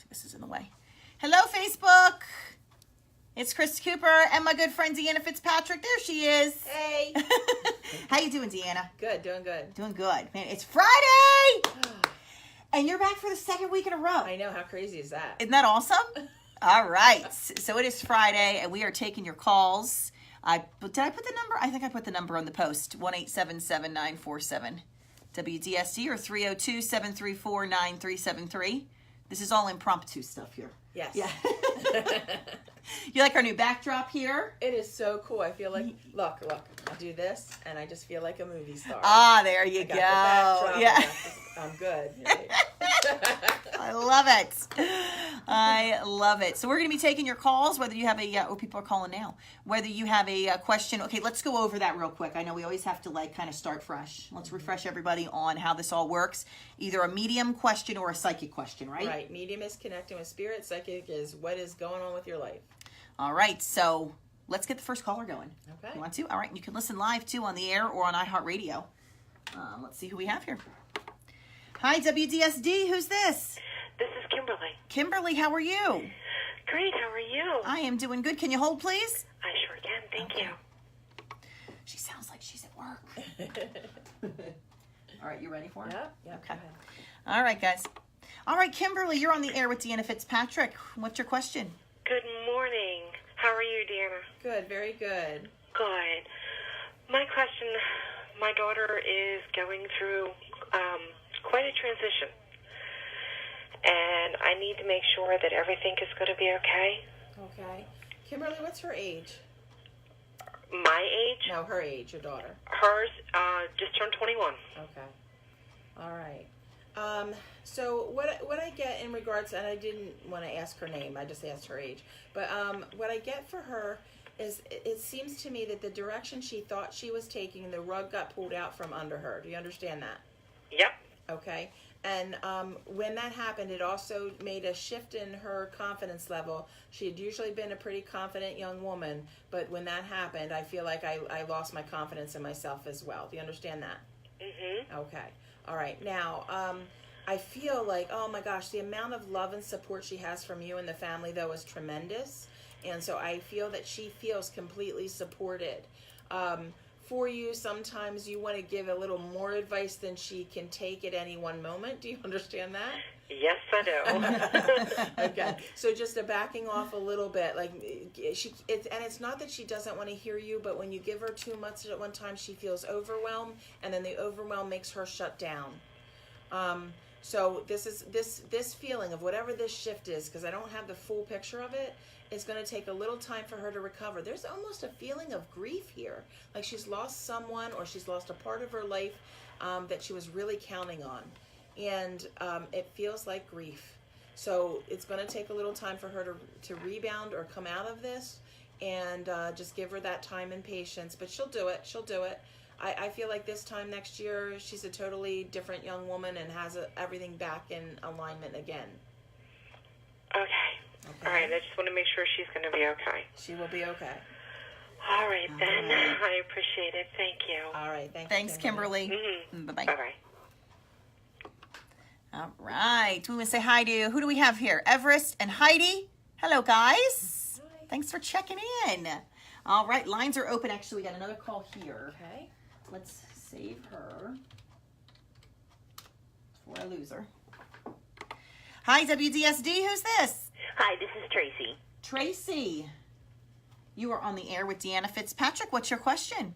This is in the way. Hello, Facebook. It's Chris Cooper and my good friend Deanna Fitzpatrick. There she is. Hey. How you doing, Deanna? Good, doing good. Doing good. Man, it's Friday! And you're back for the second week in a row. I know, how crazy is that? Isn't that awesome? All right. So it is Friday, and we are taking your calls. Did I put the number? I think I put the number on the post. 1-877-947 WDSD or 302-734-9373. This is all impromptu stuff here. Yes. Yeah. You like our new backdrop here? It is so cool. I feel like, look, I do this, and I just feel like a movie star. Ah, there you go. Yeah. I'm good. I love it. I love it. So we're going to be taking your calls, whether you have people are calling now, whether you have a question. Okay, let's go over that real quick. I know we always have to kind of start fresh. Let's refresh everybody on how this all works. Either a medium question or a psychic question, right? Right. Medium is connecting with spirit. Psychic is what is going on with your life. All right. So let's get the first caller going. Okay. You want to? All right. You can listen live, too, on the air or on iHeartRadio. Let's see who we have here. Hi, WDSD. Who's this? This is Kimberly. Kimberly, how are you? Great, how are you? I am doing good. Can you hold, please? I sure can, thank you. She sounds like she's at work. All right, you ready for her? Yeah. Okay. All right, guys. All right, Kimberly, you're on the air with Deanna Fitzpatrick. What's your question? Good morning. How are you, Deanna? Good, very good. Good. My question, my daughter is going through quite a transition. And I need to make sure that everything is going to be okay. Okay. Kimberly, what's her age? My age? No, her age, your daughter. Hers just turned 21. Okay. All right. So what I get in regards, and I didn't want to ask her name, I just asked her age. But what I get for her is it seems to me that the direction she thought she was taking, the rug got pulled out from under her. Do you understand that? Yep. Okay. And when that happened, it also made a shift in her confidence level. She had usually been a pretty confident young woman, but when that happened, I feel like I lost my confidence in myself as well. Do you understand that? Mm-hmm. Okay. All right. Now, I feel like, oh my gosh, the amount of love and support she has from you and the family, though, is tremendous. And so I feel that she feels completely supported. For you, sometimes you want to give a little more advice than she can take at any one moment. Do you understand that? Yes, I do. Okay. So just backing off a little bit, and it's not that she doesn't want to hear you, but when you give her too much at one time, she feels overwhelmed, and then the overwhelm makes her shut down. So this feeling of whatever this shift is, because I don't have the full picture of it, it's going to take a little time for her to recover. There's almost a feeling of grief here, like she's lost someone or she's lost a part of her life that she was really counting on, and it feels like grief. So it's going to take a little time for her to rebound or come out of this, and just give her that time and patience. But she'll do it. She'll do it. I feel like this time next year, she's a totally different young woman and has everything back in alignment again. Okay. All right, I just want to make sure she's going to be okay. She will be okay. All right, then. I appreciate it. Thank you. All right. Thanks, Kimberly. Mm-hmm. Bye-bye. Bye-bye. All right. We want to say hi to, who do we have here? Everest and Heidi. Hello, guys. Hi. Thanks for checking in. All right, lines are open. Actually, we got another call here. Okay. Let's save her before I lose her. Hi, WDSD. Who's this? Hi, this is Tracy. Tracy. You are on the air with Deanna Fitzpatrick. What's your question?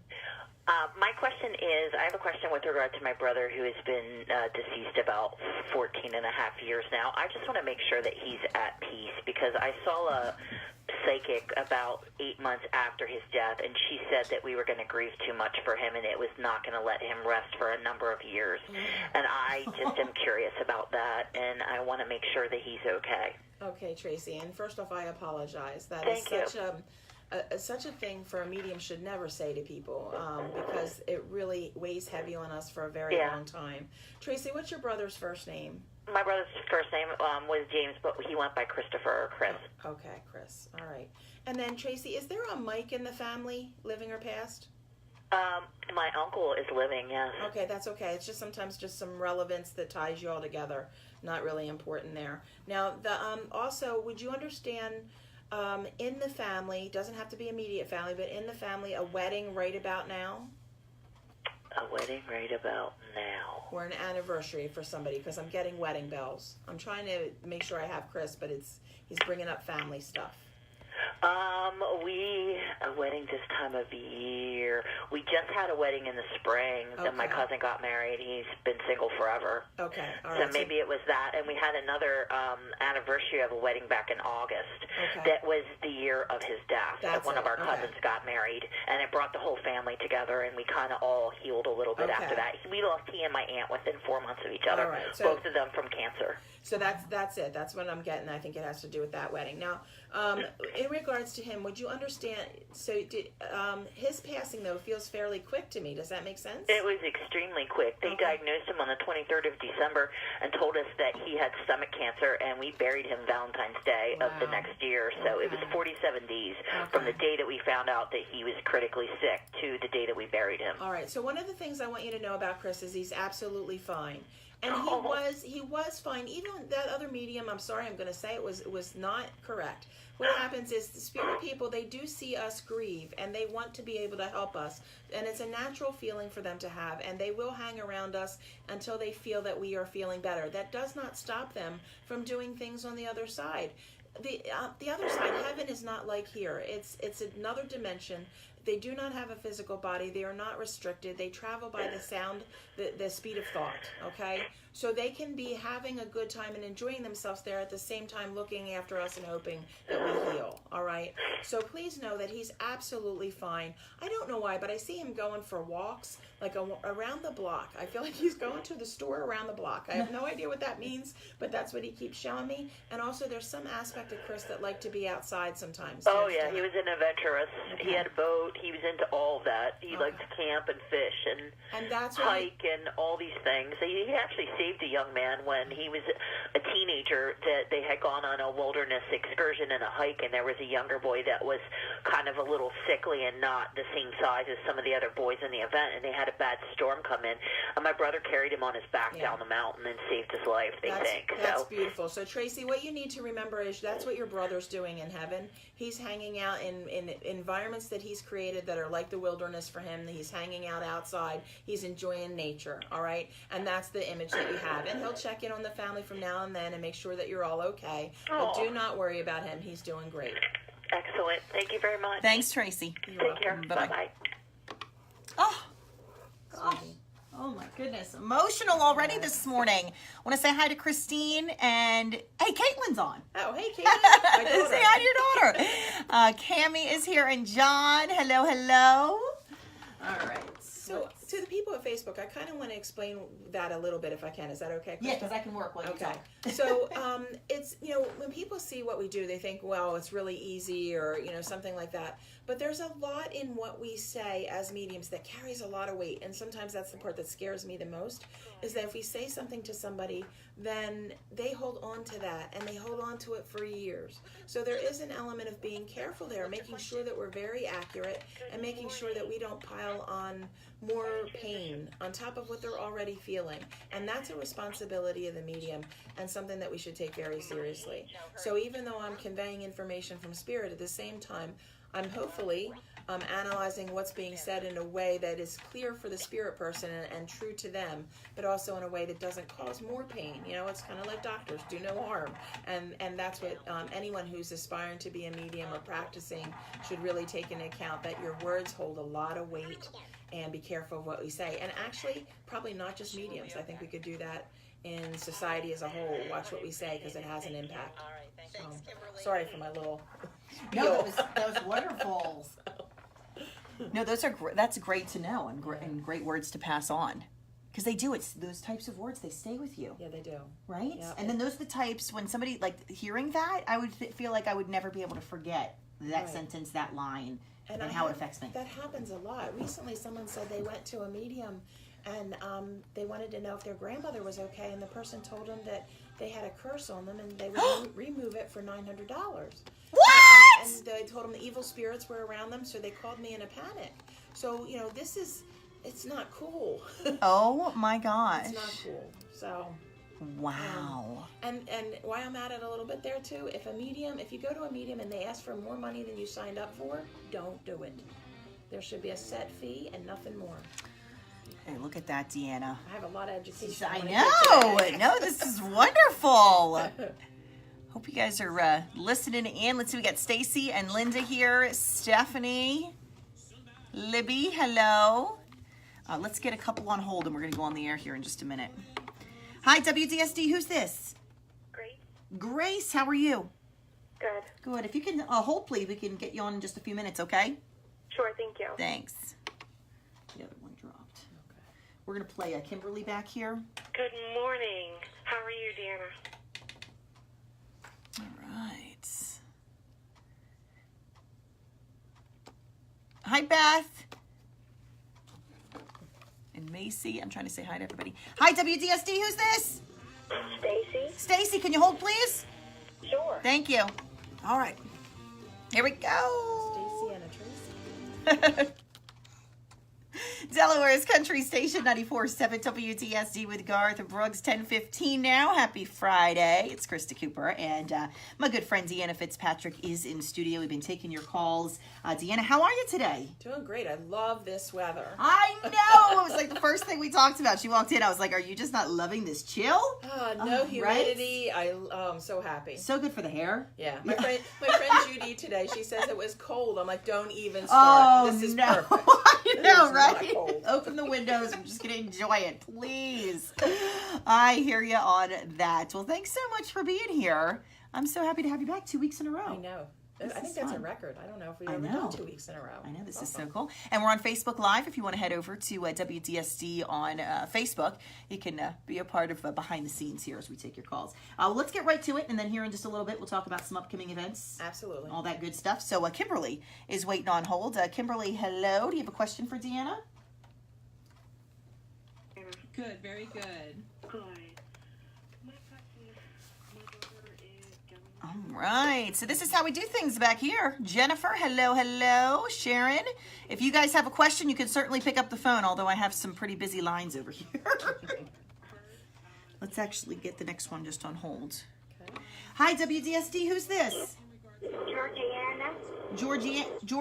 My question is, I have a question with regard to my brother who has been deceased about 14 and a half years now. I just want to make sure that he's at peace, because I saw a psychic about 8 months after his death, and she said that we were going to grieve too much for him and it was not going to let him rest for a number of years. And I just am curious about that, and I want to make sure that he's okay. Okay, Tracy. And first off, I apologize. That Thank is you. such a thing for a medium should never say to people, because it really weighs heavy on us for a very long time. Tracy, what's your brother's first name? My brother's first name was James, but he went by Christopher or Chris. Okay, Chris. All right. And then, Tracy, is there a Mike in the family, living or past? My uncle is living, yes. Okay, that's okay. It's just sometimes just some relevance that ties you all together. Not really important there. Now, also, would you understand in the family, doesn't have to be immediate family, but in the family, a wedding right about now? A wedding right about now. Or an anniversary for somebody, because I'm getting wedding bells. I'm trying to make sure I have Chris, but he's bringing up family stuff. A wedding this time of year. We just had a wedding in the spring. Okay. Then my cousin got married. He's been single forever. Okay, all So right. maybe it was that. And we had another anniversary of a wedding back in August. Okay. That was the year of his death. That's One of our it. cousins Okay. got married. And it brought the whole family together. And we kind of all healed a little bit Okay. after that. We lost he and my aunt within 4 months of each other. All right, so- both of them from cancer. So that's it. That's what I'm getting. I think it has to do with that wedding. Now, in regards to him, would you understand? So, his passing though feels fairly quick to me. Does that make sense? It was extremely quick. They Okay. diagnosed him on the 23rd of December and told us that he had stomach cancer, and we buried him Valentine's Day of the Wow. next year. So it was Okay. 47 days from the day that we found out that he was critically sick to the day that we buried him. All right. So one of the things I want you to know about Chris is he's absolutely fine, and Oh. he was fine. Even that other medium, I'm sorry, I'm going to say it was not correct. What happens is the spirit people, they do see us grieve, and they want to be able to help us, and it's a natural feeling for them to have, and they will hang around us until they feel that we are feeling better. That does not stop them from doing things on the other side. The other side, heaven is not like here. It's another dimension. They do not have a physical body. They are not restricted. They travel by the sound, the speed of thought, okay? So they can be having a good time and enjoying themselves there at the same time looking after us and hoping that we heal, all right? So please know that he's absolutely fine. I don't know why, but I see him going for walks, like around the block. I feel like he's going to the store around the block. I have no idea what that means, but that's what he keeps showing me. And also there's some aspect of Chris that liked to be outside sometimes. Oh, yeah, he was an adventurous. Okay. He had a boat. He was into all of that. He liked to camp and fish and that's what hike and all these things. He actually saved a young man when he was a teenager that they had gone on a wilderness excursion and a hike, and there was a younger boy that was kind of a little sickly and not the same size as some of the other boys in the event, and they had a bad storm come in, and my brother carried him on his back down the mountain and saved his life, they think. That's beautiful. So Tracy, what you need to remember is that's what your brother's doing in heaven. He's hanging out in environments that he's created that are like the wilderness for him. He's hanging out outside. He's enjoying nature, all right? And that's the image that you have. And he'll check in on the family from now and then and make sure that you're all okay. But do not worry about him. He's doing great. Excellent. Thank you very much. Thanks, Tracy. Take care. Bye-bye. Bye-bye. Oh, gosh. Oh my goodness. Emotional already this morning. I want to say hi to Christine and hey, Caitlin's on. Oh, hey, Katie. My daughter. Say hi to your daughter. Cammie is here and John. Hello, hello. All right. So to the people at Facebook, I kind of want to explain that a little bit if I can. Is that okay, Krista? Yeah, because I can work while you Okay. talk. So it's, when people see what we do, they think, well, it's really easy or, something like that. But there's a lot in what we say as mediums that carries a lot of weight. And sometimes that's the part that scares me the most, is that if we say something to somebody, then they hold on to that and they hold on to it for years. So there is an element of being careful there, making sure that we're very accurate and making sure that we don't pile on more pain on top of what they're already feeling. And that's a responsibility of the medium and something that we should take very seriously. So even though I'm conveying information from spirit, at the same time, I'm hopefully analyzing what's being said in a way that is clear for the spirit person and true to them, but also in a way that doesn't cause more pain. It's kind of like doctors, do no harm. And that's what anyone who's aspiring to be a medium or practicing should really take into account, that your words hold a lot of weight, and be careful of what we say. And actually, probably not just mediums. I think we could do that in society as a whole. Watch what we say, because it has an impact. So, sorry for my little... No, that was wonderful. No, that's great to know and great words to pass on. Because they do, it's those types of words, they stay with you. Yeah, they do. Right? Yep. And then those are the types, when somebody, hearing that, I would feel like I would never be able to forget that sentence, that line, and how it affects me. That happens a lot. Recently, someone said they went to a medium and they wanted to know if their grandmother was okay, and the person told them that they had a curse on them and they would remove it for $900. What? And they told them the evil spirits were around them, so they called me in a panic. So, it's not cool. Oh my gosh. It's not cool. So. Wow. And why I'm at it a little bit there too, if you go to a medium and they ask for more money than you signed up for, don't do it. There should be a set fee and nothing more. Hey, look at that, Deanna. I have a lot of education. I know. No, this is wonderful. Hope you guys are listening in. Let's see, we got Stacy and Linda here. Stephanie, Libby, hello. Let's get a couple on hold and we're going to go on the air here in just a minute. Hi, WDSD. Who's this? Grace. Grace, how are you? Good. Good. If you can hold, please, we can get you on in just a few minutes, okay? Sure, thank you. Thanks. The other one dropped. Okay. We're going to play Kimberly back here. Good morning. How are you, Deanna? All right. Hi, Beth. And Macy. I'm trying to say hi to everybody. Hi, WDSD. Who's this? Stacy. Stacy, can you hold, please? Sure. Thank you. All right. Here we go. Stacy and a Tracy. Delaware's Country Station 94.7 WDSD with Garth Brooks, 10:15 now. Happy Friday. It's Krista Cooper, and my good friend Deanna Fitzpatrick is in studio. We've been taking your calls. Deanna, how are you today? Doing great. I love this weather. I know. It was like the first thing we talked about. She walked in. I was like, are you just not loving this chill? No humidity. Right? I'm so happy. So good for the hair. Yeah. My friend Judy today, she says it was cold. I'm like, don't even start. Oh, this is no. perfect. I know, It is right? not cold. Open the windows. I'm just going to enjoy it, please. I hear you on that. Well, thanks so much for being here. I'm so happy to have you back 2 weeks in a row. I know. I think that's a record. I don't know if we've ever done 2 weeks in a row. I know, this is so cool. And we're on Facebook Live. If you want to head over to WDSD on Facebook, you can be a part of behind the scenes here as we take your calls. Well, let's get right to it, and then here in just a little bit, we'll talk about some upcoming events. Absolutely. All that good stuff. So Kimberly is waiting on hold. Kimberly, hello. Do you have a question for Deanna? Good, very good. Good. My question, my daughter is going. All right. So this is how we do things back here. Jennifer, hello, hello. Sharon, if you guys have a question, you can certainly pick up the phone, although I have some pretty busy lines over here. Let's actually get the next one just on hold. Okay. Hi, WDSD. Who's this? Georgiana.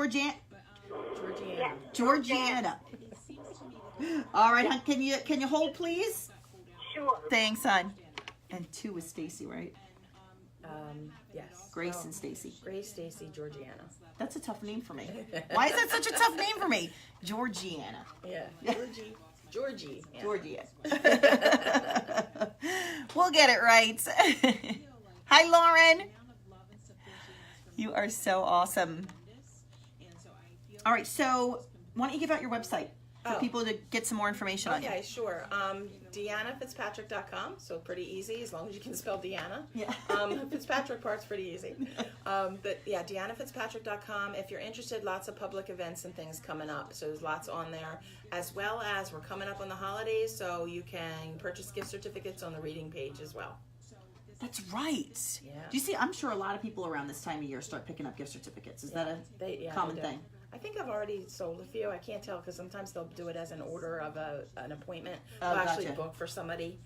Georgiana. All right, hon. Can you hold, please? Sure. Thanks, hon. And 2 is Stacy, right? Yes. Grace and Stacy. Grace, Stacy, Georgiana. That's a tough name for me. Why is that such a tough name for me? Georgiana. Yeah. Georgie. Yeah. Georgia. We'll get it right. Hi, Lauren. You are so awesome. All right, so why don't you give out your website for people to get some more information on you? Okay, sure. DeannaFitzpatrick.com, so pretty easy as long as you can spell Deanna. Yeah. Fitzpatrick part's pretty easy. But yeah, DeannaFitzpatrick.com. If you're interested, lots of public events and things coming up. So there's lots on there, as well as we're coming up on the holidays, so you can purchase gift certificates on the reading page as well. That's right. Yeah. Do you see, I'm sure a lot of people around this time of year start picking up gift certificates. Is that a common they do. thing? I think I've already sold a few. I can't tell because sometimes they'll do it as an order of an appointment. Oh, They'll actually gotcha. book for somebody.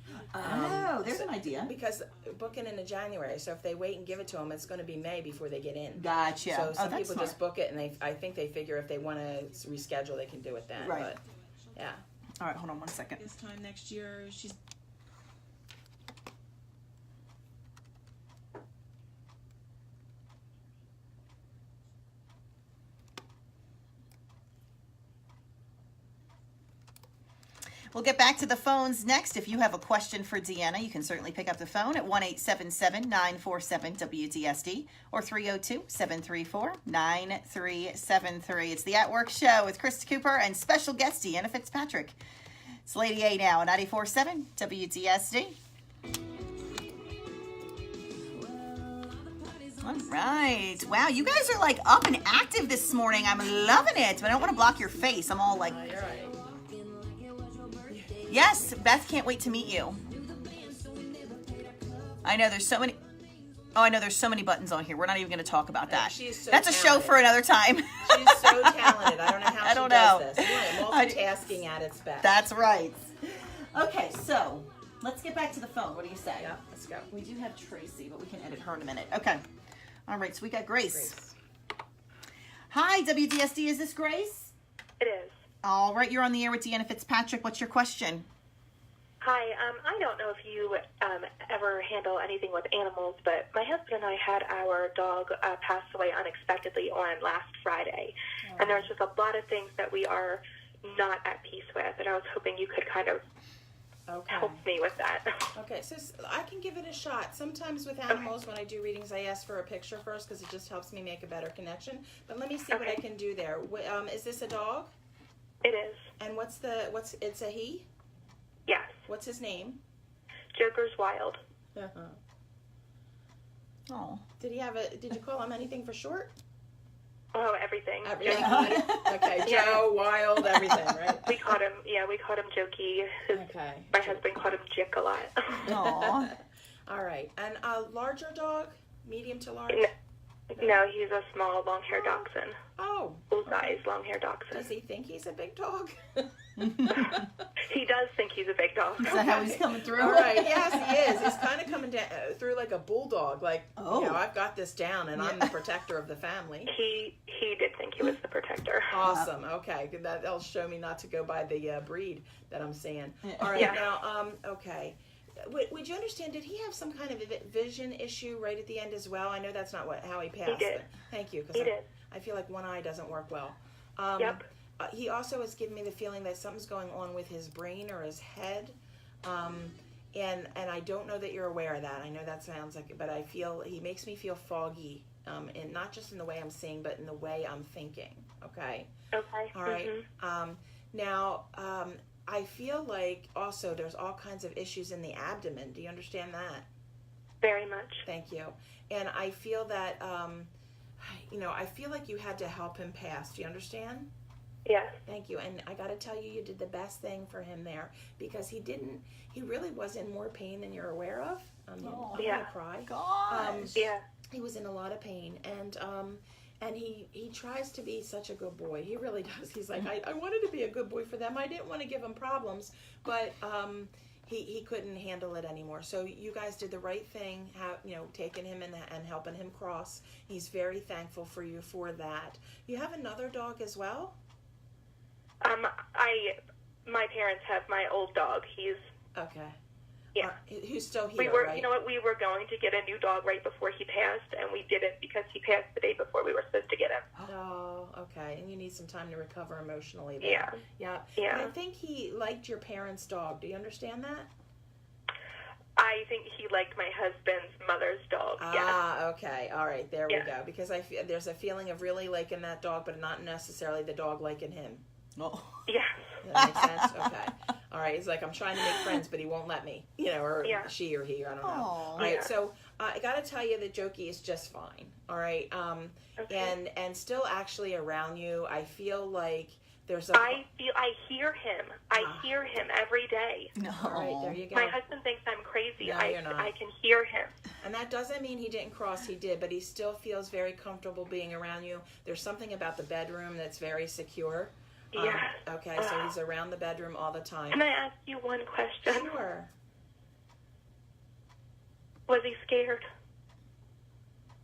There's an idea. Because booking into January, so if they wait and give it to them, it's going to be May before they get in. Gotcha. So some that's people smart. just book it, and I think they figure if they want to reschedule, they can do it then. Right. But yeah. All right, hold on one second. This time next year, she's We'll get back to the phones next. If you have a question for Deanna, you can certainly pick up the phone at 1-877-947-WDSD or 302-734-9373. It's the At Work Show with Krista Cooper and special guest Deanna Fitzpatrick. It's Lady A now at 94.7 WDSD. All right. Wow, you guys are like up and active this morning. I'm loving it, but I don't want to block your face. I'm all like... You're right. Yes, Beth can't wait to meet you. I know there's so many. Oh, I know there's so many buttons on here. We're not even going to talk about that. She's so That's a show talented. for another time. She's so talented. I don't know how I don't she know. does this. Yeah, multitasking at its best. That's right. Okay, so let's get back to the phone. What do you say? Yeah, let's go. We do have Tracy, but we can edit her in a minute. Okay. All right, so we got Grace. Hi, WDSD. Is this Grace? It is. All right, you're on the air with Deanna Fitzpatrick. What's your question? Hi, I don't know if you ever handle anything with animals, but my husband and I had our dog pass away unexpectedly on last Friday. And there's just a lot of things that we are not at peace with, and I was hoping you could kind of help me with that. Okay, so I can give it a shot. Sometimes with animals, when I do readings, I ask for a picture first because it just helps me make a better connection. But let me see what I can do there. Is this a dog? It is. And it's a he? Yes. What's his name? Joker's Wild. Oh. Did you call him anything for short? Oh, everything. Everything. Okay, Joe, Wild, everything, right? We called him Jokey. My husband called him Jick a lot. Aw. All right. And a larger dog? Medium to large? No, he's a small, long-haired dachshund. Oh. Full-size, long-haired dachshund. Does he think he's a big dog? He does think he's a big dog. Is that how he's coming through? All right. Yes, he is. He's kind of coming down through like a bulldog. Like, I've got this down, and I'm the protector of the family. He did think he was the protector. Awesome. Okay. That'll show me not to go by the breed that I'm seeing. All right. Now, okay. Would you understand, did he have some kind of vision issue right at the end as well? I know that's not how he passed. He did. But thank you. He did. I feel like one eye doesn't work well. Yep. He also has given me the feeling that something's going on with his brain or his head. And I don't know that you're aware of that. I know that sounds like it, but he makes me feel foggy. And not just in the way I'm seeing, but in the way I'm thinking. Okay? Okay. All right. Now, I feel like also there's all kinds of issues in the abdomen. Do you understand that? Very much. Thank you. And I feel that, I feel like you had to help him pass. Do you understand? Yes. Thank you. And I got to tell you, you did the best thing for him there because he really was in more pain than you're aware of. I'm going to cry. Gosh. He was in a lot of pain. And he tries to be such a good boy. He really does. He's like, I wanted to be a good boy for them. I didn't want to give him problems, but he couldn't handle it anymore. So you guys did the right thing, taking him and helping him cross. He's very thankful for you for that. You have another dog as well? My parents have my old dog. He's okay. Yeah. Who's still here, we were, right? You know what? We were going to get a new dog right before he passed, and we didn't because he passed the day before we were supposed to get him. Oh, okay. And you need some time to recover emotionally there. Yeah. Yeah. But I think he liked your parents' dog. Do you understand that? I think he liked my husband's mother's dog. Okay. All right. There we go. Because there's a feeling of really liking that dog, but not necessarily the dog liking him. Oh. Yeah. That makes sense? Okay. All right. He's like, I'm trying to make friends, but he won't let me. Or she or he. I don't know. All right. So I got to tell you that Jokey is just fine. All right. Okay. And still actually around you, I feel like there's I hear him. I hear him every day. No. All right. There you go. My husband thinks I'm crazy. No, you're not. I can hear him. And that doesn't mean he didn't cross. He did, but he still feels very comfortable being around you. There's something about the bedroom that's very secure. Yes. Okay, so he's around the bedroom all the time. Can I ask you one question? Sure. Was he scared?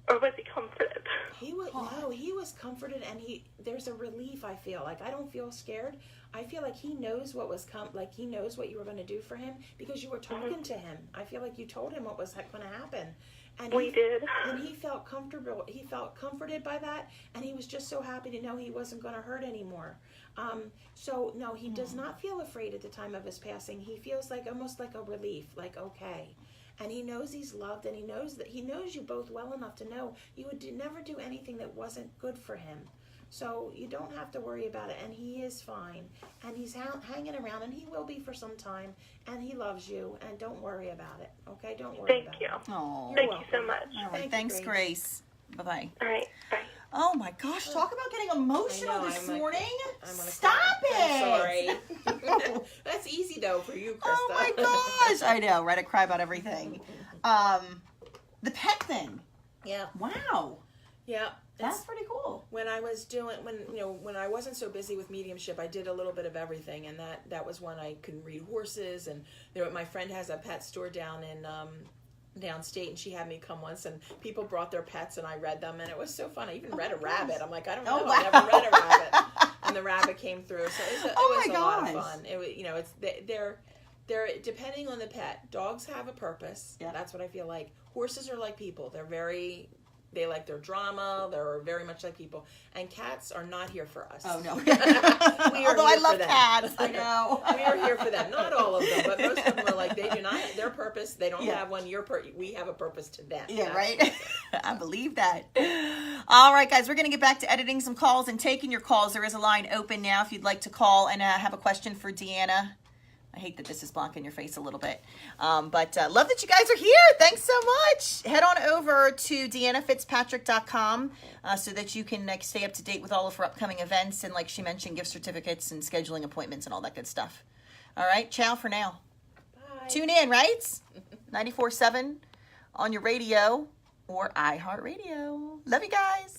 Or was he comforted? He was comforted, and there's a relief. I feel like I don't feel scared. I feel like he knows what was he knows what you were going to do for him because you were talking to him. I feel like you told him what was going to happen. And we did. And he felt comfortable. He felt comforted by that, and he was just so happy to know he wasn't going to hurt anymore. So no, he does not feel afraid at the time of his passing. He feels like almost like a relief, like okay. And he knows he's loved, and he knows you both well enough to know you would never do anything that wasn't good for him. So you don't have to worry about it, and he is fine, and he's hanging around, and he will be for some time, and he loves you, and don't worry about it, okay? Don't worry about it. Thank you. Oh. Thank you so much. All right. Thanks, Grace. Bye-bye. All right. Bye. Oh, my gosh. Talk about getting emotional this morning. I'm gonna Stop cry. it. I'm sorry. That's easy, though, for you, Krista. Oh, my gosh. I know, right? I cry about everything. The pet thing. Yeah. Wow. Yeah. That's pretty cool. When I was when I wasn't so busy with mediumship, I did a little bit of everything, and that was when I could read horses. And my friend has a pet store down in downstate, and she had me come once, and people brought their pets, and I read them, and it was so fun. I even read a rabbit. I'm like, I don't know, wow. I never read a rabbit, and the rabbit came through, so it was a lot of fun. It was, it's they're depending on the pet. Dogs have a purpose. Yeah. That's what I feel like. Horses are like people. They like their drama. They're very much like people. And cats are not here for us. Oh, no. We are Although I here love for them. cats, I know. We are here for them. Not all of them, but most of them are like, they do not have their purpose. They don't Yeah. have one. We have a purpose to them. Yeah, That's right? I believe that. All right, guys, we're going to get back to editing some calls and taking your calls. There is a line open now if you'd like to call and have a question for Deanna. I hate that this is blocking your face a little bit. But love that you guys are here. Thanks so much. Head on over to DeannaFitzpatrick.com so that you can stay up to date with all of her upcoming events and, like she mentioned, gift certificates and scheduling appointments and all that good stuff. All right, ciao for now. Bye. Tune in, right? 94.7 on your radio or iHeartRadio. Love you guys.